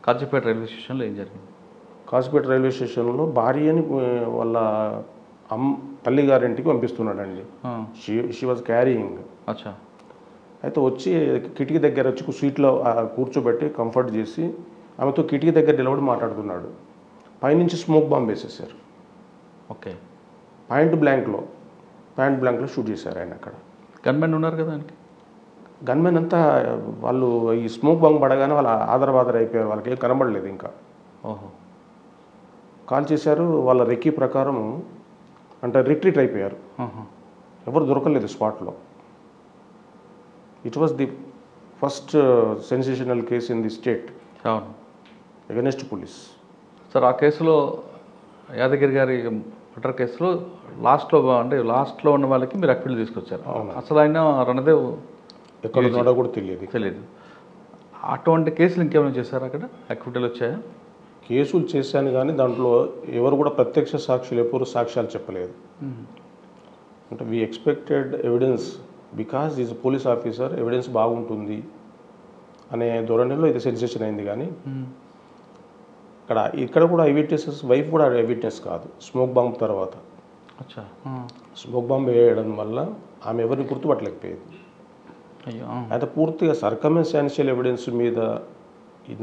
Kazipet railway స్టేషన్లో ఏం జరిగింది? కాసిపేట రైల్వే స్టేషన్లో భార్యని వాళ్ళ తల్లి గారింటికి పంపిస్తున్నాడండి. She was carrying. అచ్చా. అయితే వచ్చి కిటికీ దగ్గర వచ్చి సీట్లో కూర్చోబెట్టి కంఫర్ట్ చేసి ఆమెతో కిటికీ దగ్గర నిలబడి మాట్లాడుతున్నాడు. పైనుంచి స్మోక్ బాంబ్ వేసేసారు. ఓకే. పాయింట్ బ్లాంక్లో షూట్ చేశారు ఆయన. అక్కడ గన్మెన్ ఉన్నారు కదా ఆయనకి. గన్మెన్ అంతా వాళ్ళు ఈ స్మోక్ బాంబ్ పడగానే వాళ్ళ ఆదరబాదర అయిపోయారు. వాళ్ళకి ఏం కనబడలేదు ఇంకా. ఓహో. కాల్ చేశారు. వాళ్ళ రెక్కీ ప్రకారం అంటే రిట్రీట్ అయిపోయారు. ఎవరు దొరకలేదు స్పాట్లో. It was the first sensational case in the state against police. Sir ఆ కేసులో యాదగిరి గారి మర్డర్ కేసులో లాస్ట్లో ఉన్న వాళ్ళకి మీరు అక్విల్ తీసుకొచ్చారు. అసలు ఆయన రణదేవ్ ఎక్కడ ఉన్నాడో కూడా తెలియదు. అటువంటి కేసులు ఇంకేమైనా చేశారు? అక్కడ అక్విటల్ వచ్చాయా? కేసులు చేశాను కానీ దాంట్లో ఎవరు కూడా ప్రత్యక్ష సాక్షులు ఎప్పుడు సాక్ష్యాలు చెప్పలేదు. అంటే we expected evidence because is police officer, evidence బాగుంటుంది అనే ధోరణిలో ఇది సెన్సేషన్ అయింది. కానీ ఇక్కడ కూడా ఐ విట్నెసెస్ వైఫ్ కూడా ఐ విట్నెస్ కాదు. స్మోక్ బాంబ్ తర్వాత స్మోక్ బాంబ్ వేయడం వల్ల ఆమె ఎవరిని గుర్తుపట్టలేకపోయేది. అయితే పూర్తిగా సర్కమ్స్టాన్షియల్ ఎవిడెన్స్ మీద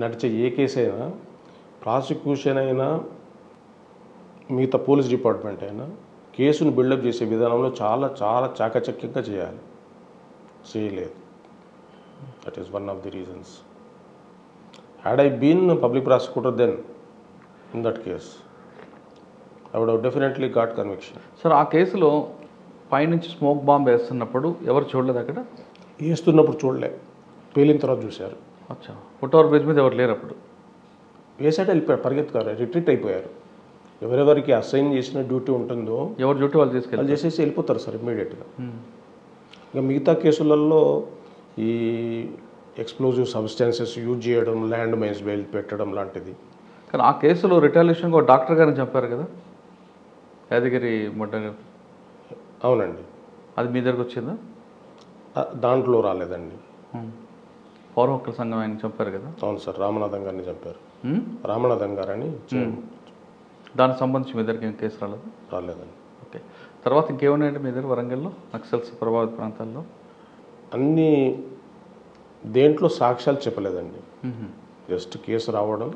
నడిచే ఏ కేసు అయినా, ప్రాసిక్యూషన్ అయినా, మిగతా పోలీస్ డిపార్ట్మెంట్ అయినా కేసును బిల్డప్ చేసే విధానంలో చాలా చాలా చాకచక్యంగా చేయలేదు. That is one of the reasons. Had I been public prosecutor then in that case I would have definitely got conviction. Sir ఆ కేసులో పైనుంచి స్మోక్ బాంబ్ వేస్తున్నప్పుడు ఎవరు చూడలేదు? అక్కడ వేస్తున్నప్పుడు చూడలే, పేలిన తర్వాత చూశారు. అచ్చా. ఫుట్ఓవర్ బ్రిడ్జ్ మీద ఎవరు లేరు అప్పుడు? వేసాట వెళ్ళిపోయారు, పరిగెత్తుకారు, రిట్రీట్ అయిపోయారు. ఎవరెవరికి అసైన్ చేసిన డ్యూటీ ఉంటుందో ఎవరు డ్యూటీ వాళ్ళు చేసేసి వెళ్ళిపోతారు సార్ ఇమ్మీడియట్గా. ఇంకా మిగతా కేసులలో ఈ ఎక్స్ప్లోజివ్ సబ్స్టాన్సెస్ యూజ్ చేయడం, ల్యాండ్ మైన్స్ పెట్టడం లాంటిది. కానీ ఆ కేసులో రిటాలియేషన్గా ఒక డాక్టర్ గారిని చంపారు కదా యాదగిరి మర్డర్. అవునండి. అది మీ దగ్గరకు వచ్చిందా? దాంట్లో రాలేదండి. పౌర హక్కుల సంఘం ఆయన చంపారు కదా. అవును సార్, రామనాథం గారిని చంపారు. రామనాథం గారని. దానికి సంబంధించి మీ దగ్గరికి ఏం కేసు రాలేదండి. ఓకే. తర్వాత ఇంకేమున్నాయంటే మీ దగ్గర వరంగల్లో నక్సల్స్ ప్రభావిత ప్రాంతాల్లో? అన్నీ దేంట్లో సాక్ష్యాలు చెప్పలేదండి. జస్ట్ కేసు రావడం,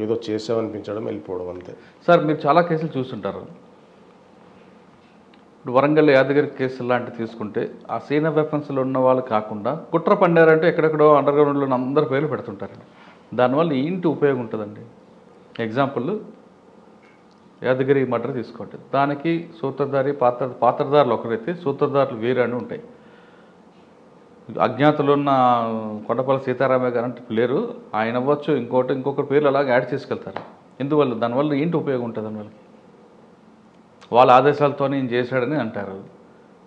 ఏదో చేసామనిపించడం, వెళ్ళిపోవడం అంతే. సార్ మీరు చాలా కేసులు చూస్తుంటారు. ఇప్పుడు వరంగల్ యాదగిరి కేసులు లాంటివి తీసుకుంటే ఆ సీన్ ఆఫ్ వెపన్స్లో ఉన్న వాళ్ళు కాకుండా కుట్ర పండారంటే ఎక్కడెక్కడో అండర్ గ్రౌండ్లో అందరి పేర్లు పెడుతుంటారు. దానివల్ల ఏంటి ఉపయోగం ఉంటుందండి? ఎగ్జాంపుల్ యాదగిరి మర్డర్ తీసుకోండి. దానికి సూత్రధారి పాత్రధారులు ఒకరైతే సూత్రధారులు వేరే అని ఉంటాయి. అజ్ఞాతలో ఉన్న కొండపల్లి సీతారామయ్య గారు అంటే లేరు, ఆయన అవ్వచ్చు, ఇంకొకరి పేర్లు అలాగే యాడ్ చేసుకెళ్తారు. ఎందువల్ల? దానివల్ల ఏంటి ఉపయోగం ఉంటుంది? వాళ్ళకి వాళ్ళ ఆదేశాలతో నేను చేశాడని అంటారు,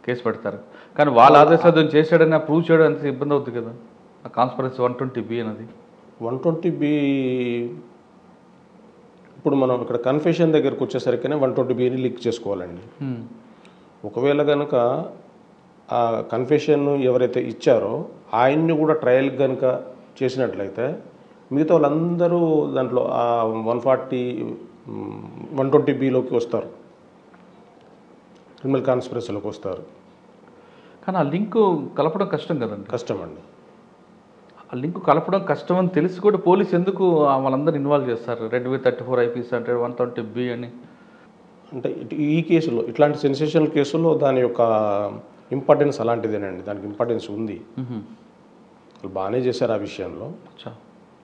కేసు పెడతారు. కానీ వాళ్ళ ఆదేశాలతో చేశాడని ప్రూవ్ చేయడం అంత ఇబ్బంది అవుతుంది కదా. ఆ కాన్స్పరెన్సీ 120B అనేది 120B ఇప్పుడు మనం ఇక్కడ కన్ఫెషన్ దగ్గరకు వచ్చేసరికనే 120Bని లీక్ చేసుకోవాలండి. ఒకవేళ కనుక ఆ కన్ఫెషన్ ఎవరైతే ఇచ్చారో ఆయన్ని కూడా ట్రయల్ కనుక చేసినట్లయితే మిగతా వాళ్ళందరూ దాంట్లో 120Bలోకి వస్తారు, క్రిమినల్ కాన్స్పిరసీలోకి వస్తారు. కానీ ఆ లింక్ కలపడం కష్టం కదండి. కష్టం అండి. ఆ లింక్ కలపడం కష్టం అని తెలిసి కూడా పోలీసు ఎందుకు వాళ్ళందరూ ఇన్వాల్వ్ చేస్తారు? రెడ్ విత్ 34 IPC అంటే 120B అని. అంటే ఈ కేసులో, ఇట్లాంటి సెన్సేషనల్ కేసుల్లో దాని యొక్క ఇంపార్టెన్స్ అలాంటిదేనండి. దానికి ఇంపార్టెన్స్ ఉంది. బాగానే చేశారు ఆ విషయంలో.